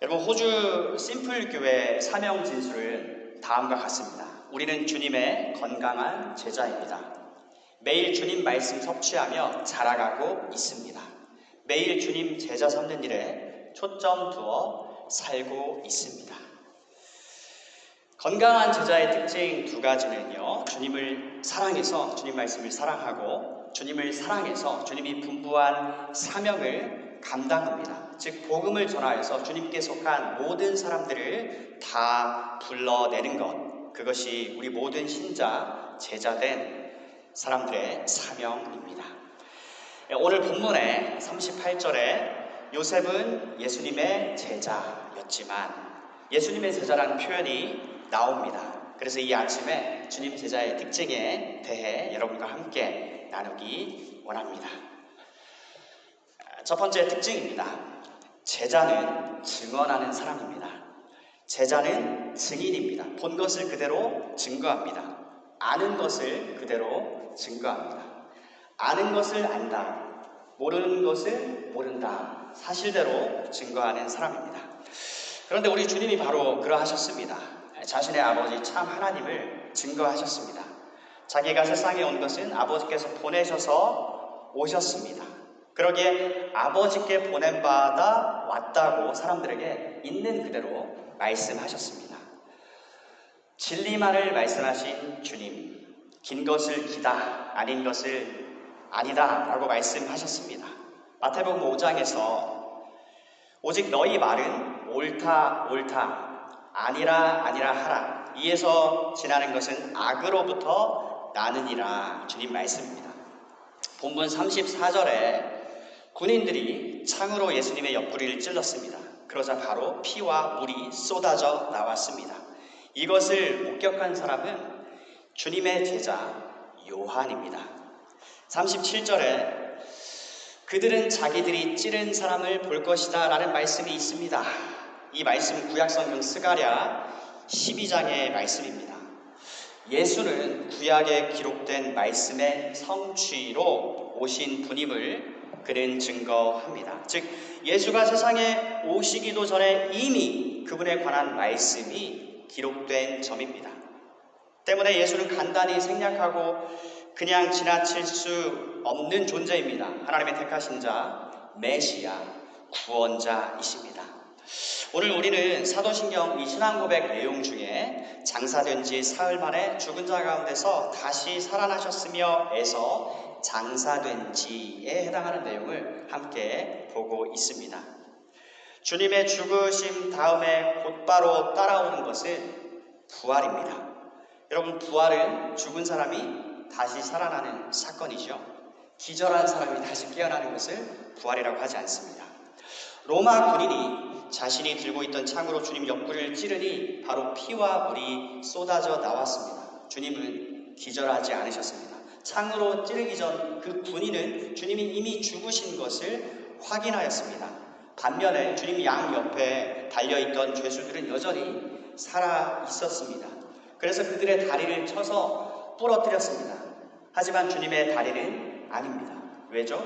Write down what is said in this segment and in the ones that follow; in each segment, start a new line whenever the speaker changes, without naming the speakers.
여러분, 호주 심플교회 사명 진술은 다음과 같습니다. 우리는 주님의 건강한 제자입니다. 매일 주님 말씀 섭취하며 자라가고 있습니다. 매일 주님 제자 삼는 일에 초점 두어 살고 있습니다. 건강한 제자의 특징 두 가지는요, 주님을 사랑해서 주님 말씀을 사랑하고 주님을 사랑해서 주님이 분부한 사명을 감당합니다. 즉 복음을 전하여서 주님께 속한 모든 사람들을 다 불러내는 것, 그것이 우리 모든 신자, 제자된 사람들의 사명입니다. 오늘 본문의 38절에 요셉은 예수님의 제자였지만 예수님의 제자라는 표현이 나옵니다. 그래서 이 아침에 주님 제자의 특징에 대해 여러분과 함께 나누기 원합니다. 첫 번째 특징입니다. 제자는 증언하는 사람입니다. 제자는 증인입니다. 본 것을 그대로 증거합니다. 아는 것을 그대로 증거합니다. 아는 것을 안다, 모르는 것을 모른다, 사실대로 증거하는 사람입니다. 그런데 우리 주님이 바로 그러하셨습니다. 자신의 아버지 참 하나님을 증거하셨습니다. 자기가 세상에 온 것은 아버지께서 보내셔서 오셨습니다. 그러기에 아버지께 보냄받아 왔다고 사람들에게 있는 그대로 말씀하셨습니다. 진리만을 말씀하신 주님, 긴 것을 기다, 아닌 것을 아니다 라고 말씀하셨습니다. 마태복음 5장에서 오직 너희 말은 옳다 옳다, 아니라 아니라 하라, 이에서 지나는 것은 악으로부터 나느니라, 주님 말씀입니다. 본문 34절에 군인들이 창으로 예수님의 옆구리를 찔렀습니다. 그러자 바로 피와 물이 쏟아져 나왔습니다. 이것을 목격한 사람은 주님의 제자 요한입니다. 37절에 그들은 자기들이 찌른 사람을 볼 것이다 라는 말씀이 있습니다. 이 말씀은 구약성경 스가랴 12장의 말씀입니다. 예수는 구약에 기록된 말씀의 성취로 오신 분임을 그는 증거합니다. 즉 예수가 세상에 오시기도 전에 이미 그분에 관한 말씀이 기록된 점입니다. 때문에 예수는 간단히 생략하고 그냥 지나칠 수 없는 존재입니다. 하나님의 택하신 자, 메시아, 구원자이십니다. 오늘 우리는 사도신경 이 신앙고백 내용 중에 장사된 지 사흘 만에 죽은 자 가운데서 다시 살아나셨으며 에서 장사된 지에 해당하는 내용을 함께 보고 있습니다. 주님의 죽으심 다음에 곧바로 따라오는 것은 부활입니다. 여러분, 부활은 죽은 사람이 다시 살아나는 사건이죠. 기절한 사람이 다시 깨어나는 것을 부활이라고 하지 않습니다. 로마 군인이 자신이 들고 있던 창으로 주님 옆구리를 찌르니 바로 피와 물이 쏟아져 나왔습니다. 주님은 기절하지 않으셨습니다. 창으로 찌르기 전 그 군인은 주님이 이미 죽으신 것을 확인하였습니다. 반면에 주님 양 옆에 달려있던 죄수들은 여전히 살아 있었습니다. 그래서 그들의 다리를 쳐서 부러뜨렸습니다. 하지만 주님의 다리는 아닙니다. 왜죠?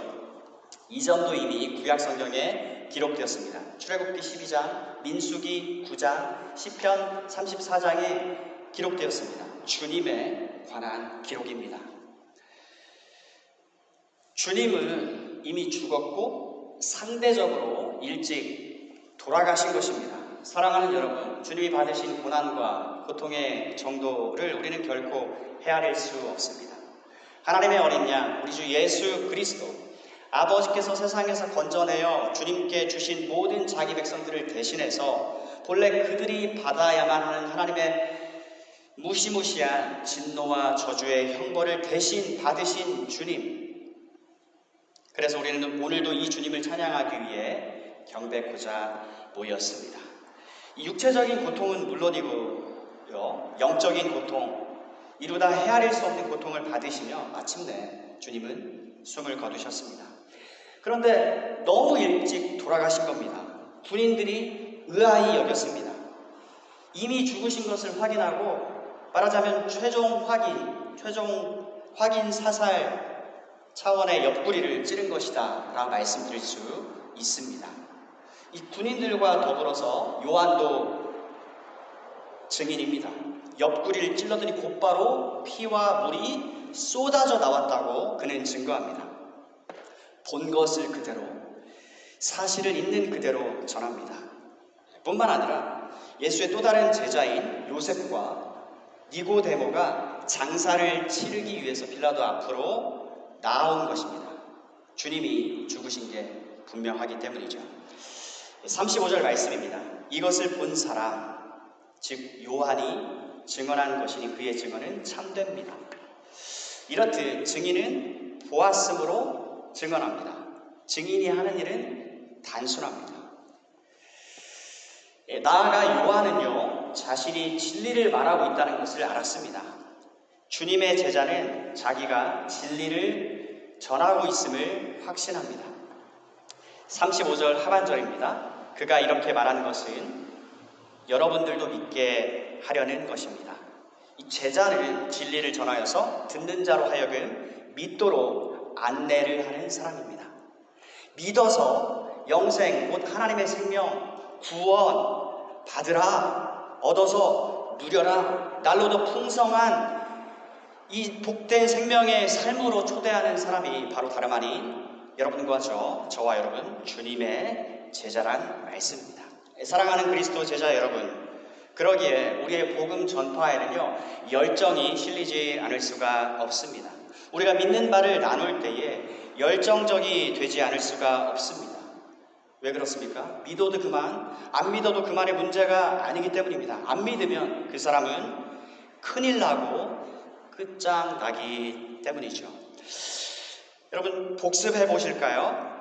이 점도 이미 구약 성경에 기록되었습니다. 출애굽기 12장, 민수기 9장, 시편 34장에 기록되었습니다. 주님에 관한 기록입니다. 주님은 이미 죽었고 상대적으로 일찍 돌아가신 것입니다. 사랑하는 여러분, 주님이 받으신 고난과 고통의 정도를 우리는 결코 헤아릴 수 없습니다. 하나님의 어린 양, 우리 주 예수 그리스도, 아버지께서 세상에서 건져내어 주님께 주신 모든 자기 백성들을 대신해서 본래 그들이 받아야만 하는 하나님의 무시무시한 진노와 저주의 형벌을 대신 받으신 주님, 그래서 우리는 오늘도 이 주님을 찬양하기 위해 경배하고자 모였습니다. 이 육체적인 고통은 물론이고요, 영적인 고통, 이루다 헤아릴 수 없는 고통을 받으시며 마침내 주님은 숨을 거두셨습니다. 그런데 너무 일찍 돌아가신 겁니다. 군인들이 의아히 여겼습니다. 이미 죽으신 것을 확인하고 말하자면 최종 확인 사살 차원의 옆구리를 찌른 것이다 라고 말씀드릴 수 있습니다. 이 군인들과 더불어서 요한도 증인입니다. 옆구리를 찔러더니 곧바로 피와 물이 쏟아져 나왔다고 그는 증거합니다. 본 것을 그대로, 사실을 있는 그대로 전합니다. 뿐만 아니라 예수의 또 다른 제자인 요셉과 니고데모가 장사를 치르기 위해서 빌라도 앞으로 나온 것입니다. 주님이 죽으신 게 분명하기 때문이죠. 35절 말씀입니다. 이것을 본 사람, 즉 요한이 증언한 것이니 그의 증언은 참됩니다. 이렇듯 증인은 보았으므로 증언합니다. 증인이 하는 일은 단순합니다. 나아가 요한은요, 자신이 진리를 말하고 있다는 것을 알았습니다. 주님의 제자는 자기가 진리를 전하고 있음을 확신합니다. 35절 하반절입니다. 그가 이렇게 말하는 것은 여러분들도 믿게 하려는 것입니다. 이 제자는 진리를 전하여서 듣는 자로 하여금 믿도록 안내를 하는 사람입니다. 믿어서 영생, 곧 하나님의 생명, 구원 받으라, 얻어서 누려라, 날로 더 풍성한 이 복된 생명의 삶으로 초대하는 사람이 바로 다름 아닌 여러분과 저와 여러분, 주님의 제자란 말씀입니다. 사랑하는 그리스도 제자 여러분, 그러기에 우리의 복음 전파에는요, 열정이 실리지 않을 수가 없습니다. 우리가 믿는 바를 나눌 때에 열정적이 되지 않을 수가 없습니다. 왜 그렇습니까? 믿어도 그만, 안 믿어도 그만의 문제가 아니기 때문입니다. 안 믿으면 그 사람은 큰일 나고 끝장나기 때문이죠. 여러분, 복습해 보실까요?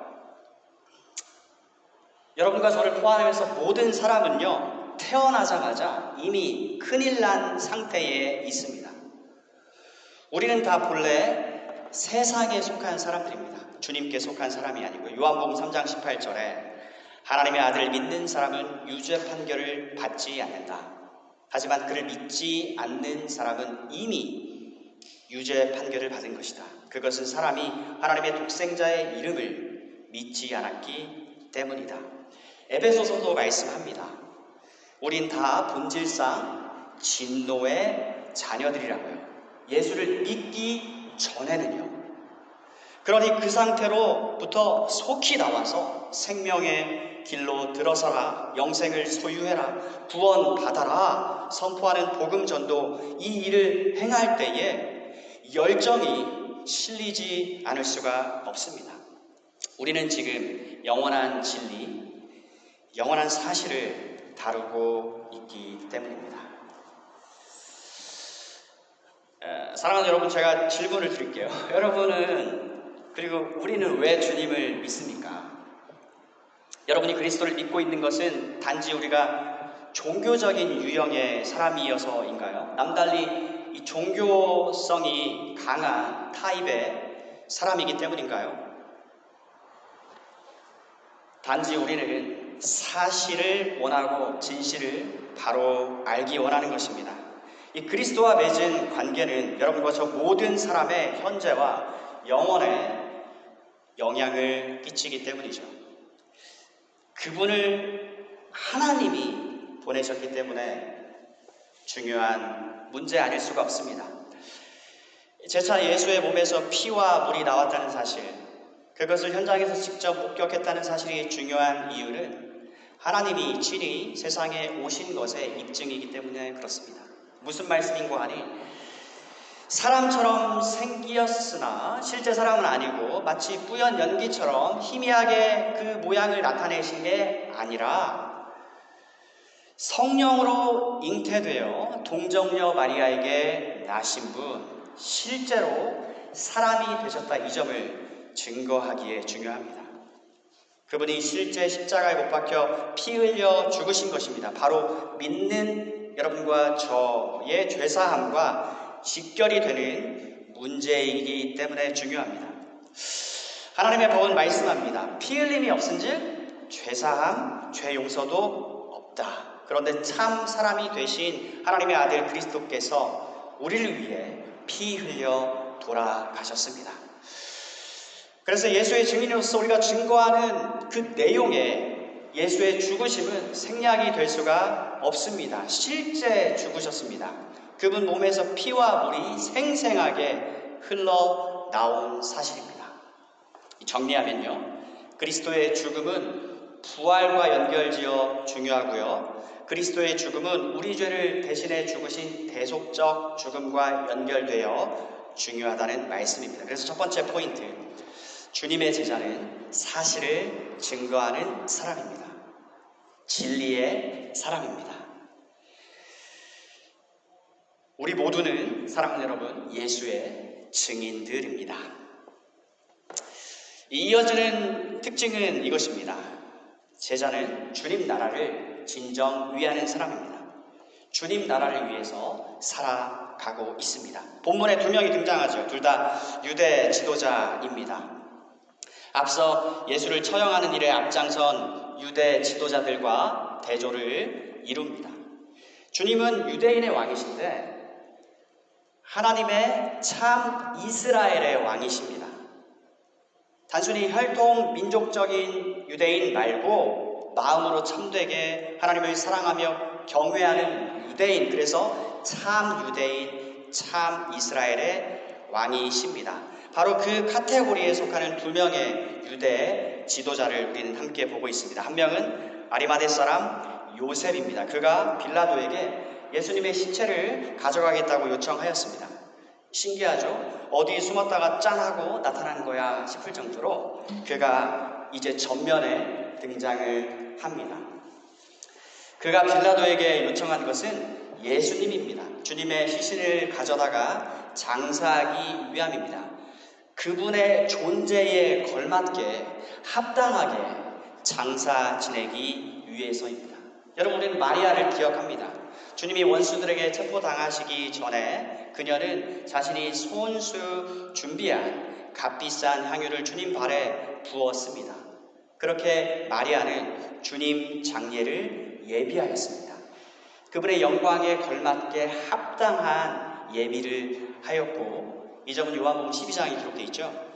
여러분과 저를 포함해서 모든 사람은요, 태어나자마자 이미 큰일 난 상태에 있습니다. 우리는 다 본래 세상에 속한 사람들입니다. 주님께 속한 사람이 아니고, 요한복음 3장 18절에 하나님의 아들을 믿는 사람은 유죄 판결을 받지 않는다. 하지만 그를 믿지 않는 사람은 이미 유죄 판결을 받은 것이다. 그것은 사람이 하나님의 독생자의 이름을 믿지 않았기 때문이다. 에베소서도 말씀합니다. 우린 다 본질상 진노의 자녀들이라고요. 예수를 믿기 전에는요. 그러니 그 상태로부터 속히 나와서 생명의 길로 들어서라, 영생을 소유해라, 구원 받아라 선포하는 복음 전도, 이 일을 행할 때에 열정이 실리지 않을 수가 없습니다. 우리는 지금 영원한 진리, 영원한 사실을 다루고 있기 때문입니다. 사랑하는 여러분, 제가 질문을 드릴게요. 여러분은, 그리고 우리는 왜 주님을 믿습니까? 여러분이 그리스도를 믿고 있는 것은 단지 우리가 종교적인 유형의 사람이어서인가요? 남달리 이 종교성이 강한 타입의 사람이기 때문인가요? 단지 우리는 사실을 원하고 진실을 바로 알기 원하는 것입니다. 이 그리스도와 맺은 관계는 여러분과 저 모든 사람의 현재와 영원에 영향을 끼치기 때문이죠. 그분을 하나님이 보내셨기 때문에 중요한 문제 아닐 수가 없습니다. 제차 예수의 몸에서 피와 물이 나왔다는 사실, 그것을 현장에서 직접 목격했다는 사실이 중요한 이유는 하나님이 친히 세상에 오신 것의 입증이기 때문에 그렇습니다. 무슨 말씀인고 하니, 사람처럼 생기었으나 실제 사람은 아니고 마치 뿌연 연기처럼 희미하게 그 모양을 나타내신 게 아니라 성령으로 잉태되어 동정녀 마리아에게 나신 분, 실제로 사람이 되셨다, 이 점을 증거하기에 중요합니다. 그분이 실제 십자가에 못 박혀 피 흘려 죽으신 것입니다. 바로 믿는 여러분과 저의 죄사함과 직결이 되는 문제이기 때문에 중요합니다. 하나님의 법은 말씀합니다. 피 흘림이 없은즉 죄사함, 죄 용서도 없다. 그런데 참 사람이 되신 하나님의 아들 그리스도께서 우리를 위해 피 흘려 돌아가셨습니다. 그래서 예수의 증인으로서 우리가 증거하는 그 내용에 예수의 죽으심은 생략이 될 수가 없습니다. 실제 죽으셨습니다. 그분 몸에서 피와 물이 생생하게 흘러나온 사실입니다. 정리하면요, 그리스도의 죽음은 부활과 연결지어 중요하고요, 그리스도의 죽음은 우리 죄를 대신해 죽으신 대속적 죽음과 연결되어 중요하다는 말씀입니다. 그래서 첫 번째 포인트, 주님의 제자는 사실을 증거하는 사람입니다. 진리의 사람입니다. 우리 모두는, 사랑하는 여러분, 예수의 증인들입니다. 이어지는 특징은 이것입니다. 제자는 주님 나라를 진정 위하는 사람입니다. 주님 나라를 위해서 살아가고 있습니다. 본문에 두 명이 등장하죠. 둘 다 유대 지도자입니다. 앞서 예수를 처형하는 일에 앞장선 유대 지도자들과 대조를 이룹니다. 주님은 유대인의 왕이신데 하나님의 참 이스라엘의 왕이십니다. 단순히 혈통 민족적인 유대인 말고 마음으로 참되게 하나님을 사랑하며 경외하는 유대인, 그래서 참 유대인, 참 이스라엘의 왕이십니다. 바로 그 카테고리에 속하는 두 명의 유대 지도자를 우리는 함께 보고 있습니다. 한 명은 아리마대 사람 요셉입니다. 그가 빌라도에게 예수님의 시체를 가져가겠다고 요청하였습니다. 신기하죠? 어디 숨었다가 짠하고 나타난 거야 싶을 정도로 그가 이제 전면에 등장을 합니다. 그가 빌라도에게 요청한 것은 예수님입니다. 주님의 시신을 가져다가 장사하기 위함입니다. 그분의 존재에 걸맞게 합당하게 장사 지내기 위해서입니다. 여러분, 우리는 마리아를 기억합니다. 주님이 원수들에게 체포당하시기 전에 그녀는 자신이 손수 준비한 값비싼 향유를 주님 발에 부었습니다. 그렇게 마리아는 주님 장례를 예비하였습니다. 그분의 영광에 걸맞게 합당한 예비를 하였고, 이 점은 요한복음 12장에 기록되어 있죠.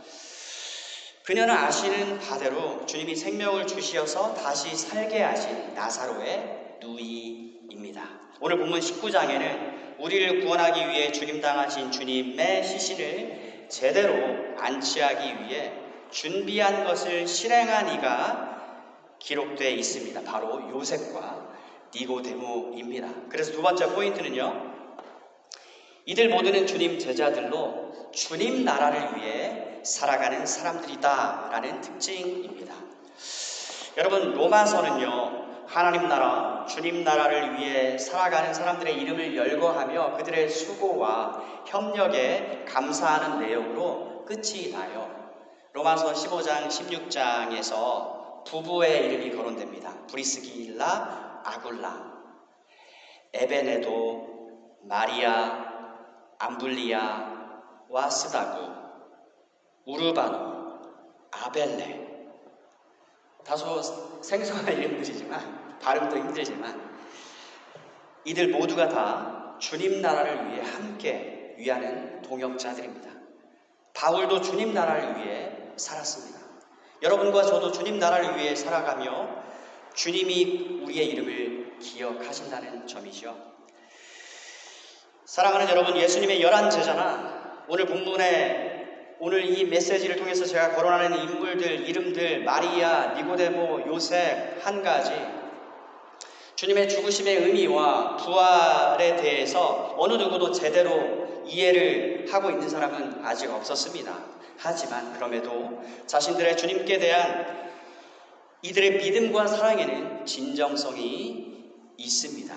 그녀는 아시는 바대로 주님이 생명을 주시어서 다시 살게 하신 나사로의 누이입니다. 오늘 본문 19장에는 우리를 구원하기 위해 죽임당하신 주님의 시신을 제대로 안치하기 위해 준비한 것을 실행한 이가 기록되어 있습니다. 바로 요셉과 니고데모입니다. 그래서 두 번째 포인트는요, 이들 모두는 주님 제자들로 주님 나라를 위해 살아가는 사람들이다라는 특징입니다. 여러분, 로마서는요, 하나님 나라, 주님 나라를 위해 살아가는 사람들의 이름을 열거하며 그들의 수고와 협력에 감사하는 내용으로 끝이 나요. 로마서 15장, 16장에서 부부의 이름이 거론됩니다. 브리스길라, 아굴라, 에베네도, 마리아, 암블리아와 스다구, 우르바노, 아벨레. 다소 생소한 이름들이지만, 발음도 힘들지만 이들 모두가 다 주님 나라를 위해 함께 위하는 동역자들입니다. 바울도 주님 나라를 위해 살았습니다. 여러분과 저도 주님 나라를 위해 살아가며 주님이 우리의 이름을 기억하신다는 점이죠. 사랑하는 여러분, 예수님의 11제자나 오늘 본문에 오늘 이 메시지를 통해서 제가 거론하는 인물들, 이름들, 마리아, 니고데모, 요셉, 한 가지, 주님의 죽으심의 의미와 부활에 대해서 어느 누구도 제대로 이해를 하고 있는 사람은 아직 없었습니다. 하지만 그럼에도 자신들의 주님께 대한 이들의 믿음과 사랑에는 진정성이 있습니다.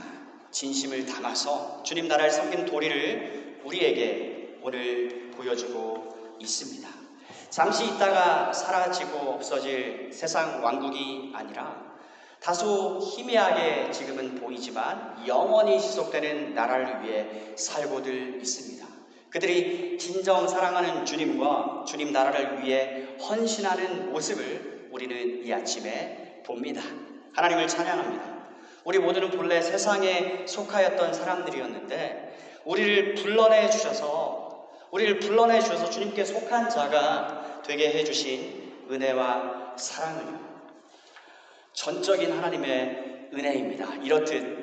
진심을 담아서 주님 나라를 섬기는 도리를 우리에게 오늘 보여주고 있습니다. 잠시 있다가 사라지고 없어질 세상 왕국이 아니라 다소 희미하게 지금은 보이지만 영원히 지속되는 나라를 위해 살고들 있습니다. 그들이 진정 사랑하는 주님과 주님 나라를 위해 헌신하는 모습을 우리는 이 아침에 봅니다. 하나님을 찬양합니다. 우리 모두는 본래 세상에 속하였던 사람들이었는데 우리를 불러내 주셔서 주님께 속한 자가 되게 해주신 은혜와 사랑을 전적인 하나님의 은혜입니다. 이렇듯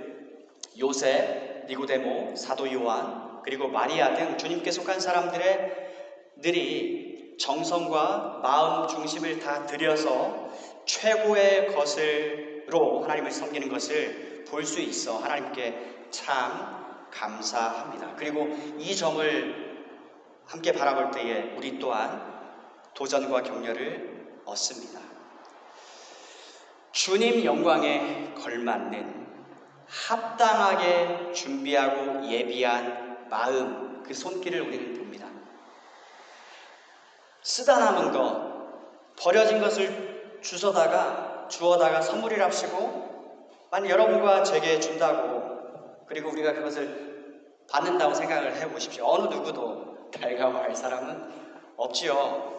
요셉, 니고데모, 사도 요한, 그리고 마리아 등 주님께 속한 사람들이 정성과 마음 중심을 다 들여서 최고의 것으로 하나님을 섬기는 것을 볼 수 있어 하나님께 참 감사합니다. 그리고 이 점을 함께 바라볼 때에 우리 또한 도전과 격려를 얻습니다. 주님 영광에 걸맞는 합당하게 준비하고 예비한 마음, 그 손길을 우리는 봅니다. 쓰다 남은 것, 버려진 것을 주워다가 선물이랍시고 만약 여러분과 제게 준다고 그리고 우리가 그것을 받는다고 생각을 해보십시오. 어느 누구도 달가워할 사람은 없지요.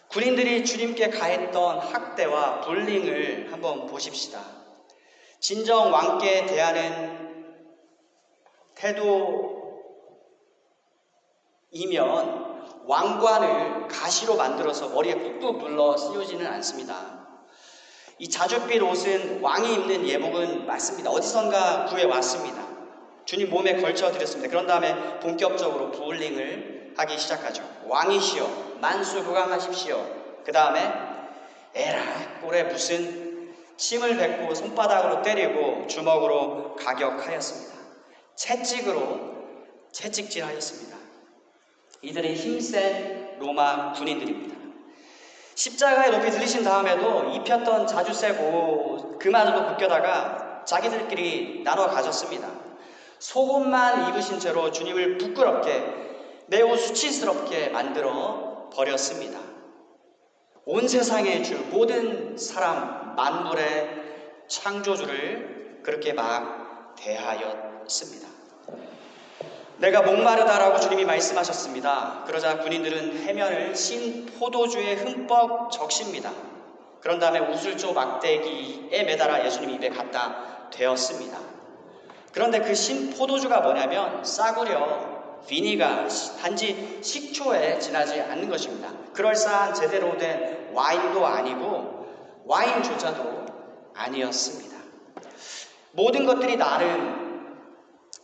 군인들이 주님께 가했던 학대와 불링을 한번 보십시다. 진정 왕께 대하는 태도이면 왕관을 가시로 만들어서 머리에 꾹꾹 눌러 씌우지는 않습니다. 이 자줏빛 옷은 왕이 입는 예복은 맞습니다. 어디선가 구해왔습니다. 주님 몸에 걸쳐드렸습니다. 그런 다음에 본격적으로 부울링을 하기 시작하죠. 왕이시여 만수무강하십시오. 그 다음에 에라 꼴에 무슨 침을 뱉고 손바닥으로 때리고 주먹으로 가격하였습니다. 채찍질하였습니다. 이들은 힘센 로마 군인들입니다. 십자가에 높이 들리신 다음에도 입혔던 자주색 옷 그마저도 벗겨다가 자기들끼리 나눠 가졌습니다. 속옷만 입으신 채로 주님을 부끄럽게 매우 수치스럽게 만들어 버렸습니다. 온 세상의 주, 모든 사람, 만물의 창조주를 그렇게 막 대하였습니다. 내가 목마르다라고 주님이 말씀하셨습니다. 그러자 군인들은 해면을 신 포도주에 흠뻑 적십니다. 그런 다음에 우슬조 막대기에 매달아 예수님 입에 갖다 대었습니다. 그런데 그 신 포도주가 뭐냐면 싸구려 비니가 단지 식초에 지나지 않는 것입니다. 그럴싸한 제대로 된 와인도 아니고 와인조차도 아니었습니다. 모든 것들이 나름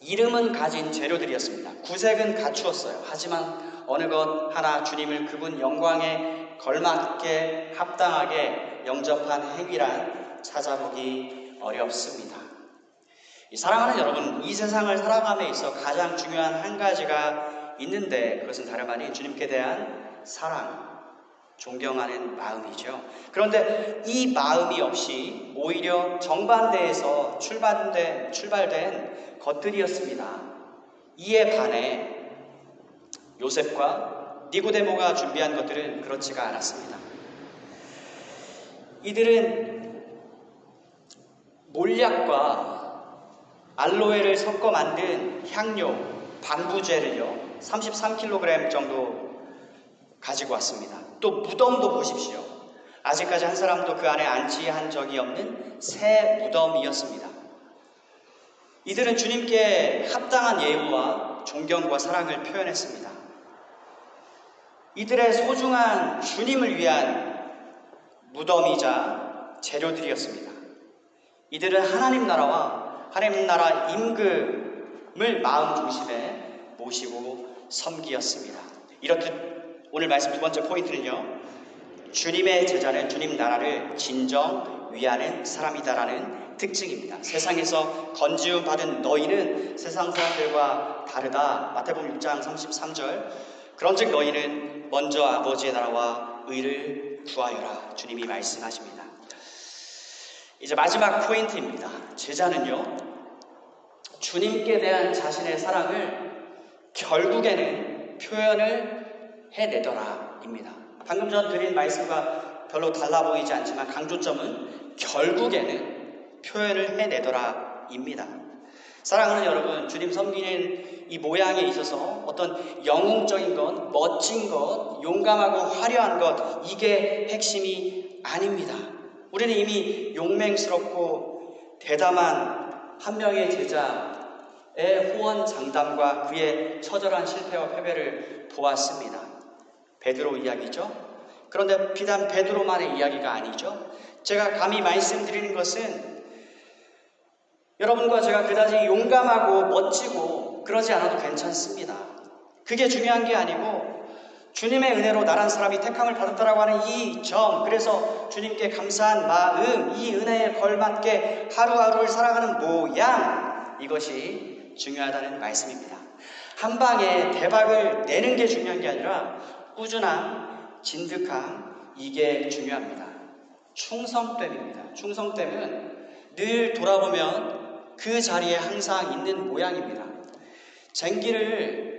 이름은 가진 재료들이었습니다. 구색은 갖추었어요. 하지만 어느 것 하나 주님을 그분 영광에 걸맞게 합당하게 영접한 행위란 찾아보기 어렵습니다. 사랑하는 여러분, 이 세상을 살아감에 있어 가장 중요한 한 가지가 있는데 그것은 다름 아닌 주님께 대한 사랑, 존경하는 마음이죠. 그런데 이 마음이 없이 오히려 정반대에서 출발된 것들이었습니다. 이에 반해 요셉과 니고데모가 준비한 것들은 그렇지가 않았습니다. 이들은 몰약과 알로에를 섞어 만든 향료, 방부제를요 33kg 정도 가지고 왔습니다. 또 무덤도 보십시오. 아직까지 한 사람도 그 안에 안치한 적이 없는 새 무덤이었습니다. 이들은 주님께 합당한 예우와 존경과 사랑을 표현했습니다. 이들의 소중한 주님을 위한 무덤이자 재료들이었습니다. 이들은 하나님 나라와 하나님 나라 임금을 마음 중심에 모시고 섬기었습니다. 이렇듯 오늘 말씀 두 번째 포인트는요. 주님의 제자는 주님 나라를 진정 위하는 사람이다라는 특징입니다. 세상에서 건지움 받은 너희는 세상 사람들과 다르다. 마태복음 6장 33절. 그런즉 너희는 먼저 아버지의 나라와 의를 구하여라. 주님이 말씀하십니다. 이제 마지막 포인트입니다. 제자는요, 주님께 대한 자신의 사랑을 결국에는 표현을 해내더라입니다. 방금 전 드린 말씀과 별로 달라 보이지 않지만 강조점은 결국에는 표현을 해내더라입니다. 사랑하는 여러분, 주님 섬기는 이 모양에 있어서 어떤 영웅적인 것, 멋진 것, 용감하고 화려한 것, 이게 핵심이 아닙니다. 우리는 이미 용맹스럽고 대담한 한 명의 제자의 호언장담과 그의 처절한 실패와 패배를 보았습니다. 베드로 이야기죠. 그런데 비단 베드로만의 이야기가 아니죠. 제가 감히 말씀드리는 것은 여러분과 제가 그다지 용감하고 멋지고 그러지 않아도 괜찮습니다. 그게 중요한 게 아니고 주님의 은혜로 나란 사람이 택함을 받았다라고 하는 이 점, 그래서 주님께 감사한 마음, 이 은혜에 걸맞게 하루하루를 살아가는 모양, 이것이 중요하다는 말씀입니다. 한 방에 대박을 내는 게 중요한 게 아니라 꾸준함, 진득함, 이게 중요합니다. 충성됨입니다. 충성됨은 늘 돌아보면 그 자리에 항상 있는 모양입니다. 쟁기를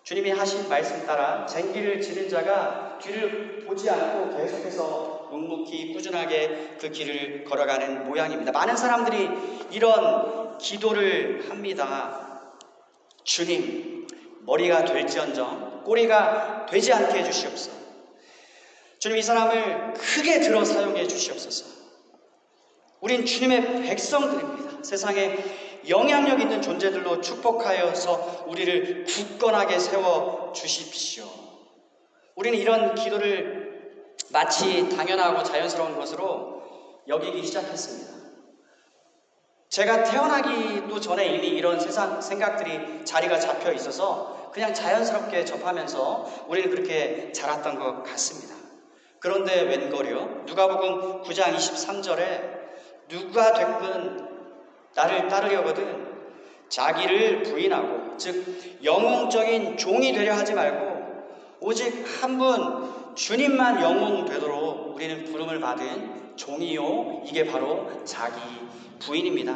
주님이 하신 말씀 따라 쟁기를 지는 자가 뒤를 보지 않고 계속해서 묵묵히 꾸준하게 그 길을 걸어가는 모양입니다. 많은 사람들이 이런 기도를 합니다. 주님, 머리가 될지언정 꼬리가 되지 않게 해주시옵소서. 주님, 이 사람을 크게 들어 사용해 주시옵소서. 우린 주님의 백성들입니다. 세상에 영향력 있는 존재들로 축복하여서 우리를 굳건하게 세워 주십시오. 우리는 이런 기도를 마치 당연하고 자연스러운 것으로 여기기 시작했습니다. 제가 태어나기도 전에 이미 이런 세상 생각들이 자리가 잡혀 있어서 그냥 자연스럽게 접하면서 우리는 그렇게 자랐던 것 같습니다. 그런데 웬걸요? 누가복음 9장 23절에 누가 됐든 나를 따르려거든 자기를 부인하고, 즉 영웅적인 종이 되려 하지 말고 오직 한 분 주님만 영웅 되도록 우리는 부름을 받은 종이요, 이게 바로 자기 부인입니다.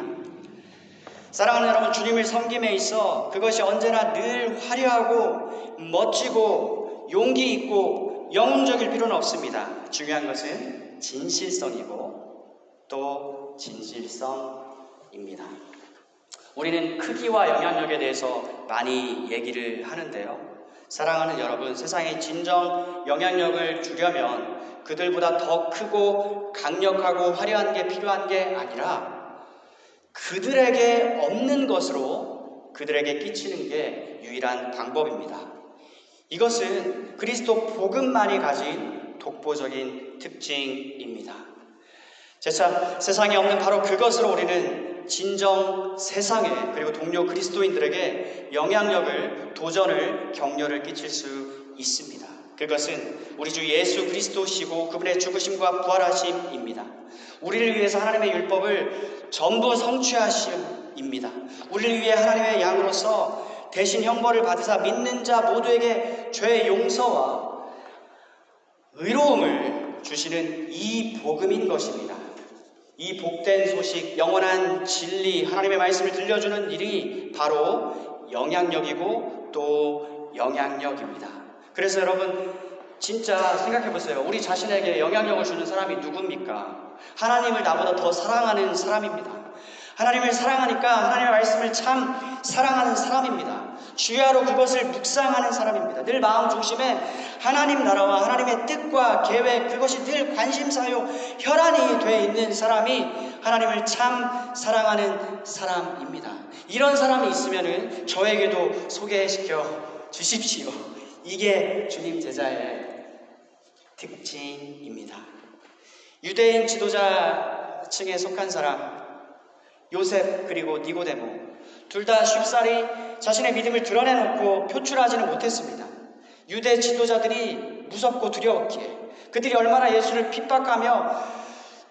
사랑하는 여러분, 주님을 섬김에 있어 그것이 언제나 늘 화려하고 멋지고 용기 있고 영웅적일 필요는 없습니다. 중요한 것은 진실성이고 또 진실성입니다. 우리는 크기와 영향력에 대해서 많이 얘기를 하는데요. 사랑하는 여러분, 세상에 진정 영향력을 주려면 그들보다 더 크고 강력하고 화려한 게 필요한 게 아니라 그들에게 없는 것으로 그들에게 끼치는 게 유일한 방법입니다. 이것은 그리스도 복음만이 가진 독보적인 특징입니다. 재차 세상에 없는 바로 그것으로 우리는 진정 세상에, 그리고 동료 그리스도인들에게 영향력을, 도전을, 격려를 끼칠 수 있습니다. 그것은 우리 주 예수 그리스도시고 그분의 죽으심과 부활하심입니다. 우리를 위해서 하나님의 율법을 전부 성취하심입니다. 우리를 위해 하나님의 양으로서 대신 형벌을 받으사 믿는 자 모두에게 죄의 용서와 의로움을 주시는 이 복음인 것입니다. 이 복된 소식, 영원한 진리, 하나님의 말씀을 들려주는 일이 바로 영향력이고 또 영향력입니다. 그래서 여러분, 진짜 생각해보세요. 우리 자신에게 영향력을 주는 사람이 누굽니까? 하나님을 나보다 더 사랑하는 사람입니다. 하나님을 사랑하니까 하나님의 말씀을 참 사랑하는 사람입니다. 주야로 그것을 묵상하는 사람입니다. 늘 마음 중심에 하나님 나라와 하나님의 뜻과 계획, 그것이 늘 관심사요 혈안이 되어 있는 사람이 하나님을 참 사랑하는 사람입니다. 이런 사람이 있으면 저에게도 소개시켜 주십시오. 이게 주님 제자의 특징입니다. 유대인 지도자층에 속한 사람 요셉 그리고 니고데모, 둘 다 쉽사리 자신의 믿음을 드러내놓고 표출하지는 못했습니다. 유대 지도자들이 무섭고 두려웠기에 그들이 얼마나 예수를 핍박하며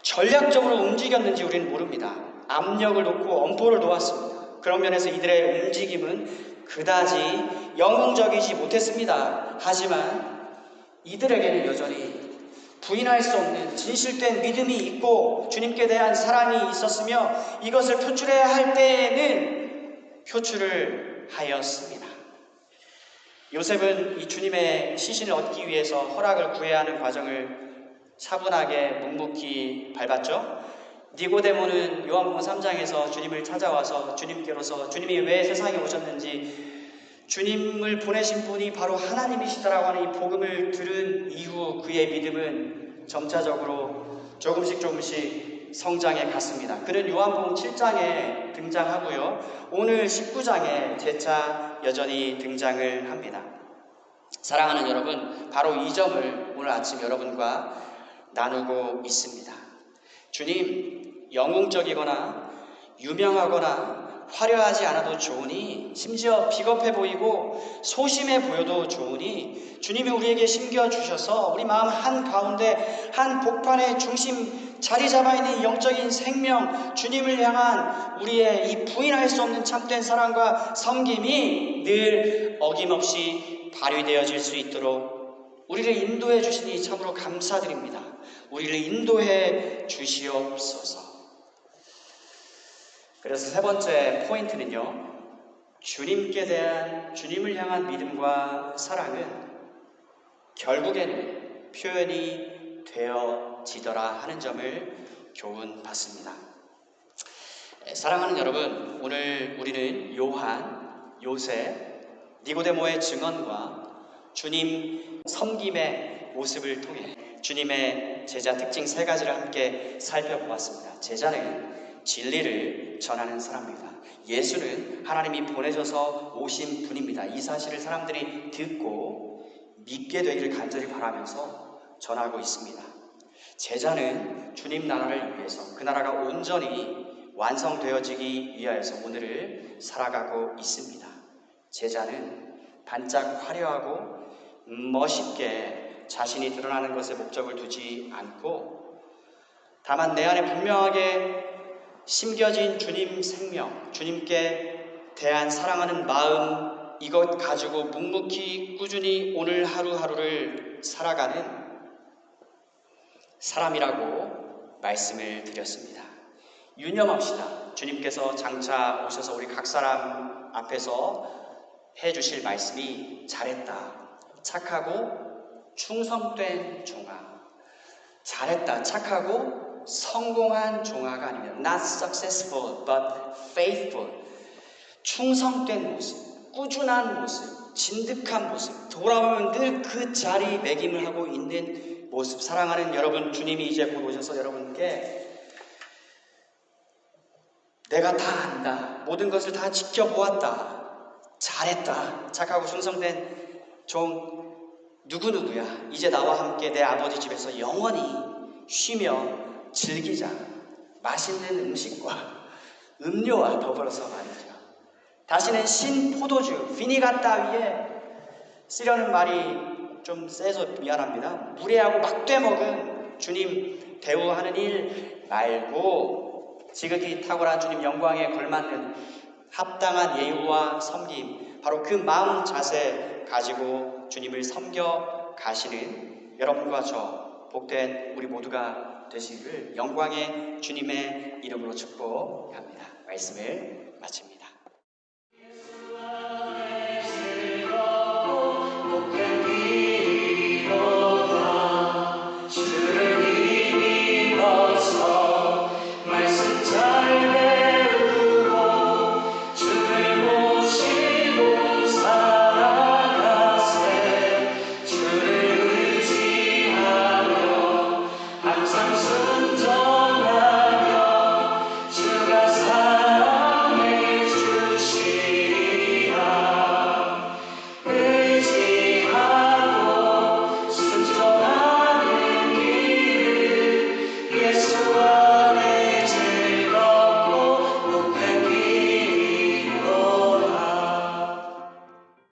전략적으로 움직였는지 우리는 모릅니다. 압력을 놓고 엄포를 놓았습니다. 그런 면에서 이들의 움직임은 그다지 영웅적이지 못했습니다. 하지만 이들에게는 여전히 부인할 수 없는 진실된 믿음이 있고 주님께 대한 사랑이 있었으며 이것을 표출해야 할 때에는 표출을 하였습니다. 요셉은 이 주님의 시신을 얻기 위해서 허락을 구해야 하는 과정을 차분하게 묵묵히 밟았죠. 니고데모는 요한복음 3장에서 주님을 찾아와서 주님께로서 주님이 왜 세상에 오셨는지, 주님을 보내신 분이 바로 하나님이시다라고 하는 이 복음을 들은 이후 그의 믿음은 점차적으로 조금씩 성장해 갔습니다. 그는 요한복음 7장에 등장하고요, 오늘 19장에 재차 여전히 등장을 합니다. 사랑하는 여러분, 바로 이 점을 오늘 아침 여러분과 나누고 있습니다. 주님, 영웅적이거나 유명하거나 화려하지 않아도 좋으니, 심지어 비겁해 보이고 소심해 보여도 좋으니, 주님이 우리에게 심겨주셔서 우리 마음 한가운데 한 복판의 중심 자리 잡아 있는 영적인 생명, 주님을 향한 우리의 이 부인할 수 없는 참된 사랑과 섬김이 늘 어김없이 발휘되어질 수 있도록 우리를 인도해 주시니 참으로 감사드립니다. 우리를 인도해 주시옵소서. 그래서 세 번째 포인트는요, 주님을 향한 믿음과 사랑은 결국에는 표현이 되어지더라 하는 점을 교훈받습니다. 사랑하는 여러분, 오늘 우리는 요한, 요셉, 니고데모의 증언과 주님 섬김의 모습을 통해 주님의 제자 특징 세 가지를 함께 살펴보았습니다. 제자는 진리를 전하는 사람입니다. 예수는 하나님이 보내셔서 오신 분입니다. 이 사실을 사람들이 듣고 믿게 되기를 간절히 바라면서 전하고 있습니다. 제자는 주님 나라를 위해서, 그 나라가 온전히 완성되어지기 위하여서 오늘을 살아가고 있습니다. 제자는 반짝 화려하고 멋있게 자신이 드러나는 것에 목적을 두지 않고, 다만 내 안에 분명하게 심겨진 주님 생명, 주님께 대한 사랑하는 마음, 이것 가지고 묵묵히 꾸준히 오늘 하루하루를 살아가는 사람이라고 말씀을 드렸습니다. 유념합시다. 주님께서 장차 오셔서 우리 각 사람 앞에서 해주실 말씀이 잘했다, 착하고 충성된 종아. 잘했다, 착하고 성공한 종아가 아니면 not successful but faithful. 충성된 모습, 꾸준한 모습, 진득한 모습, 돌아오면 늘 그 자리 매김을 하고 있는 모습. 사랑하는 여러분, 주님이 이제 곧 오셔서 여러분께 내가 다 안다, 모든 것을 다 지켜보았다, 잘했다, 착하고 충성된 종 누구누구야, 이제 나와 함께 내 아버지 집에서 영원히 쉬며 즐기자. 맛있는 음식과 음료와 더불어서 말이죠. 다시는 신 포도주 비니가 위에 쓰려는 말이 좀 세서 미안합니다. 무례하고 막돼 먹은 주님 대우하는 일 말고, 지극히 탁월한 주님 영광에 걸맞는 합당한 예우와 섬김, 바로 그 마음 자세 가지고 주님을 섬겨 가시는 여러분과 저 복된 우리 모두가 되시기를 영광의 주님의 이름으로 축복합니다. 말씀을 마칩니다.